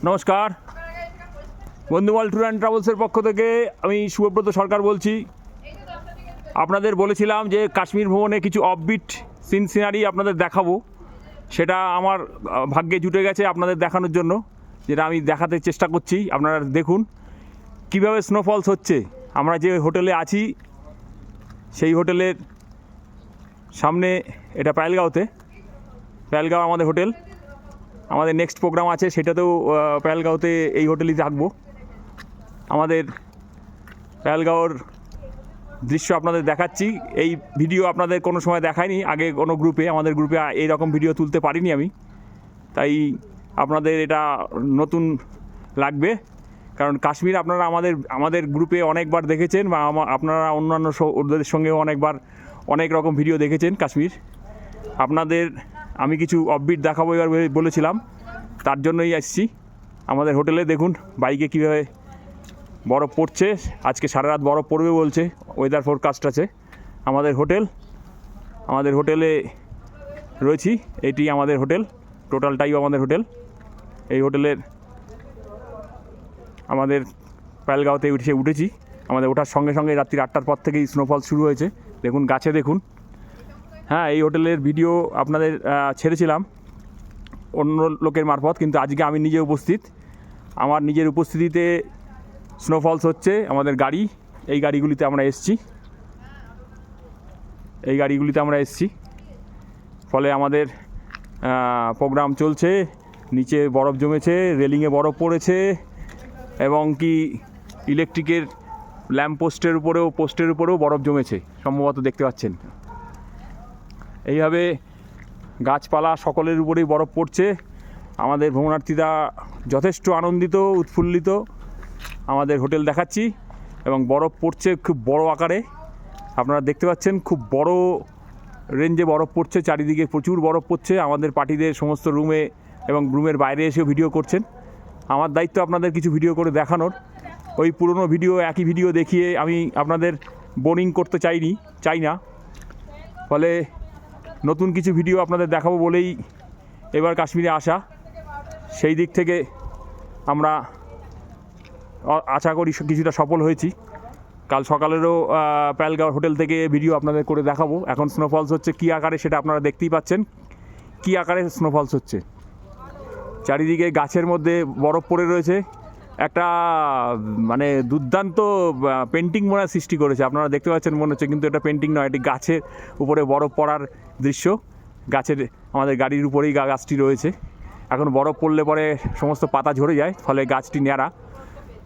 নমস্কার, বন্ধুমহল tour and ট্রাভেলসের পক্ষ থেকে আমি শুভব্রত সরকার বলছি। আপনাদের বলেছিলাম যে কাশ্মীর ভ্রমণে কিছু অফবিট সিনারি আপনাদের দেখাবো, সেটা আমার ভাগ্যে জুটে গেছে আপনাদের দেখানোর জন্য, যেটা আমি দেখাতে চেষ্টা করছি। আপনারা দেখুন কীভাবে স্নোফলস হচ্ছে। আমরা যে হোটেলে আছি সেই হোটেলের সামনে, এটা পেহেলগাঁও আমাদের হোটেল। আমাদের নেক্সট প্রোগ্রাম আছে, সেটাতেও পেহেলগাঁওতে এই হোটেলেই থাকবো। আমাদের পেহেলগাঁওর দৃশ্য আপনাদের দেখাচ্ছি। এই ভিডিও আপনাদের কোনো সময় দেখায়নি আগে কোনো গ্রুপে, আমাদের গ্রুপে এইরকম ভিডিও তুলতে পারিনি আমি, তাই আপনাদের এটা নতুন লাগবে। কারণ কাশ্মীর আপনারা আমাদের গ্রুপে অনেকবার দেখেছেন, বা আপনারা অন্যান্য ওদের সঙ্গেও অনেক রকম ভিডিও দেখেছেন কাশ্মীর। আপনাদের আমি কিছু অফবিট দেখাবো এবার বলেছিলাম, তার জন্যই আসছি। আমাদের হোটেলে দেখুন বাইকে কীভাবে বরফ পড়ছে, আজকে সারা রাত বরফ পড়বে বলছে, ওয়েদার ফোরকাস্ট আছে। আমাদের হোটেলে রয়েছি, এটি আমাদের হোটেল, টোটালটাই আমাদের হোটেল। এই হোটেলের আমাদের পেহেলগাঁওতে উঠেছি। আমাদের ওঠার সঙ্গে সঙ্গে রাত্রি 8টার পর থেকেই স্নোফল শুরু হয়েছে। দেখুন গাছে দেখুন। হ্যাঁ, এই হোটেলের ভিডিও আপনাদের ছেড়েছিলাম অন্য লোকের মারফত, কিন্তু আজকে আমি নিজে উপস্থিত। আমার নিজের উপস্থিতিতে স্নোফলস হচ্ছে। আমাদের এই গাড়িগুলিতে আমরা এসেছি, ফলে আমাদের প্রোগ্রাম চলছে। নিচে বরফ জমেছে, রেলিংয়ে বরফ পড়েছে, এবং কি ইলেকট্রিকের পোস্টের উপরেও বরফ জমেছে সম্ভবত, দেখতে পাচ্ছেন। এইভাবে গাছপালা সকলের উপরেই বরফ পড়ছে। আমাদের ভ্রমণার্থীরা যথেষ্ট আনন্দিত, উৎফুল্লিত। আমাদের হোটেল দেখাচ্ছি, এবং বরফ পড়ছে খুব বড় আকারে। আপনারা দেখতে পাচ্ছেন খুব বড় রেঞ্জে বরফ পড়ছে, চারিদিকে প্রচুর বরফ পড়ছে। আমাদের পার্টিদের সমস্ত রুমে এবং রুমের বাইরে এসেও ভিডিও করছেন। আমার দায়িত্ব আপনাদের কিছু ভিডিও করে দেখানোর। ওই পুরনো ভিডিও, একই ভিডিও দেখিয়ে আমি আপনাদের বোরিং করতে চাই না। ফলে নতুন কিছু ভিডিও আপনাদের দেখাবো বলেই এবার কাশ্মীরে আসা। সেই দিক থেকে আমরা আশা করি কিছুটা সফল হয়েছি। কাল সকালেরও পেহেলগাঁও হোটেল থেকে ভিডিও আপনাদের করে দেখাবো। এখন স্নোফলস হচ্ছে কী আকারে সেটা আপনারা দেখতেই পাচ্ছেন, কী আকারে স্নোফলস হচ্ছে। চারিদিকে গাছের মধ্যে বরফ পড়ে রয়েছে, একটা মানে দুর্দান্ত পেন্টিং মনে সৃষ্টি করেছে। আপনারা দেখতে পাচ্ছেন মনে হচ্ছে, কিন্তু এটা পেন্টিং নয়, এটি গাছের উপরে বরফ পড়ার দৃশ্য। আমাদের গাড়ির উপরেই গাছটি রয়েছে। এখন বরফ পড়লে পরে সমস্ত পাতা ঝরে যায়, ফলে গাছটি ন্যাড়া।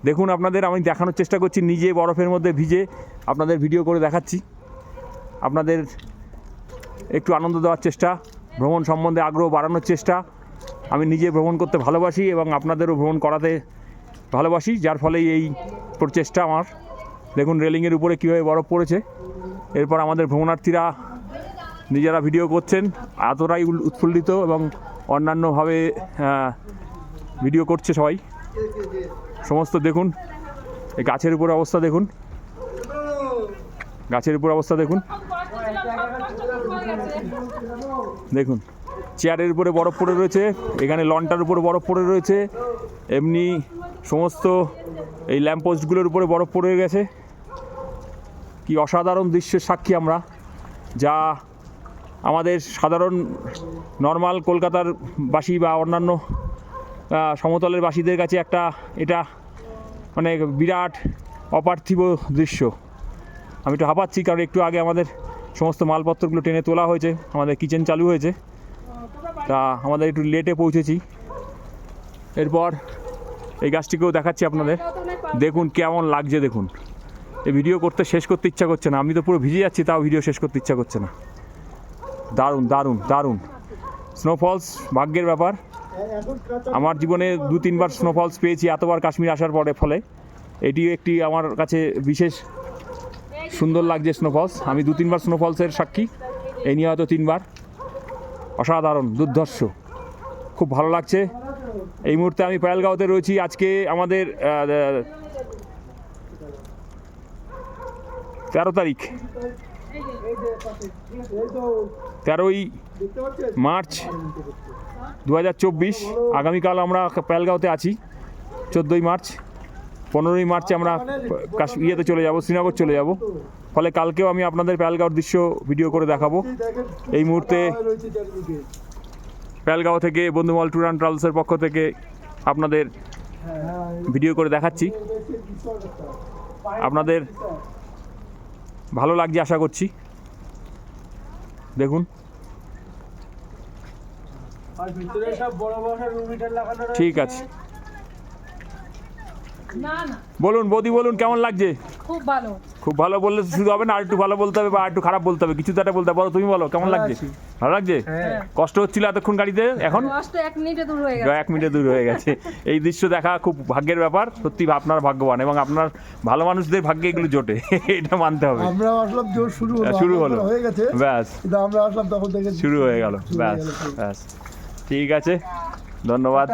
দেখুন আপনাদের আমি দেখানোর চেষ্টা করছি, নিজে বরফের মধ্যে ভিজে আপনাদের ভিডিও করে দেখাচ্ছি। আপনাদের একটু আনন্দ দেওয়ার চেষ্টা, ভ্রমণ সম্বন্ধে আগ্রহ বাড়ানোর চেষ্টা। আমি নিজে ভ্রমণ করতে ভালোবাসি এবং আপনাদেরও ভ্রমণ করাতে ভালোবাসি, যার ফলেই এই প্রচেষ্টা আমার। দেখুন রেলিংয়ের উপরে কীভাবে বরফ পড়েছে। এরপর আমাদের ভ্রমণার্থীরা নিজেরা ভিডিও করছেন, এতটাই উৎফুল্লিত এবং অন্যান্যভাবে ভিডিও করছে সবাই সমস্ত। দেখুন এই গাছের উপর অবস্থা দেখুন, দেখুন চেয়ারের উপরে বরফ পড়ে রয়েছে, এখানে লনটার উপরে বরফ পড়ে রয়েছে, এমনি সমস্ত এই ল্যাম্পপোস্টগুলোর উপরে বরফ পড়ে গেছে। কি অসাধারণ দৃশ্যের সাক্ষী আমরা, যা আমাদের সাধারণ নর্মাল কলকাতার বাসী বা অন্যান্য সমতলের বাসীদের কাছে এটা মানে বিরাট অপার্থিব দৃশ্য। আমি একটু হাঁপাচ্ছি, কারণ একটু আগে আমাদের সমস্ত মালপত্রগুলো টেনে তোলা হয়েছে, আমাদের কিচেন চালু হয়েছে, তা আমাদের একটু লেটে পৌঁছেছি। এরপর এই গাছটিকেও দেখাচ্ছি আপনাদের, দেখুন কেমন লাগছে। দেখুন এই ভিডিও শেষ করতে ইচ্ছা করছে না, আমি তো পুরো ভিজে যাচ্ছি, তাও ভিডিও শেষ করতে ইচ্ছা করছে না। দারুণ দারুণ দারুণ স্নোফলস, ভাগ্যের ব্যাপার। আমার জীবনে 2-3বার স্নোফলস পেয়েছি এতবার কাশ্মীর আসার ফলে এটি একটি আমার কাছে বিশেষ সুন্দর লাগছে স্নোফলস। আমি 2-3বার স্নোফলসের সাক্ষী, এই নিয়ে হয়তো 3বার। অসাধারণ, দুর্ধর্ষ, খুব ভালো লাগছে। এই মুহূর্তে আমি পেহেলগাঁওতে রয়েছি। আজকে আমাদের 13 তারিখ, 13ই মার্চ 2024 আগামীকাল আমরা পেহেলগাঁওতে আছি 14ই মার্চ। 15ই মার্চে আমরা ইয়েতে চলে যাব, শ্রীনগর চলে যাব। ফলে কালকেও আমি আপনাদের পেহেলগাঁওর দৃশ্য ভিডিও করে দেখাবো। এই মুহূর্তে পেহেলগাঁও থেকে বন্ধুমহল ট্যুর অ্যান্ড ট্রাভেলসের পক্ষ থেকে আপনাদের ভিডিও করে দেখাচ্ছি। আপনাদের ভালো লাগছে আশা করছি। দেখুন, ঠিক আছে। বলুন বৌদি, বলুন কেমন লাগছে? খুব ভালো। খুব ভালো বললে শুধু হবে না, আর একটু ভালো বলতে হবে বা আর একটু খারাপ বলতে হবে, কিছু তো একটা বলতে হবে। বলো, তুমি বলো কেমন লাগছে? ভালো লাগছে? কষ্ট হচ্ছিল এতক্ষণ গাড়িতে, এখন কষ্ট 1 মিনিটে দূর হয়ে গেছে। 1 মিনিটে দূর হয়ে গেছে। এই দৃশ্য দেখা খুব ভাগ্যের ব্যাপার। সত্যি আপনার ভাগ্যবান এবং আপনার ভালো মানুষদের ভাগ্যে এগুলো জোটে, এটা মানতে হবে। আমরা আসলাম, জোর শুরু হলো হয়ে গেছে, ব্যাস কিন্তু আমরা আসলাম তখন থেকে শুরু হয়ে গেল, ব্যাস ব্যাস। ঠিক আছে, ধন্যবাদ।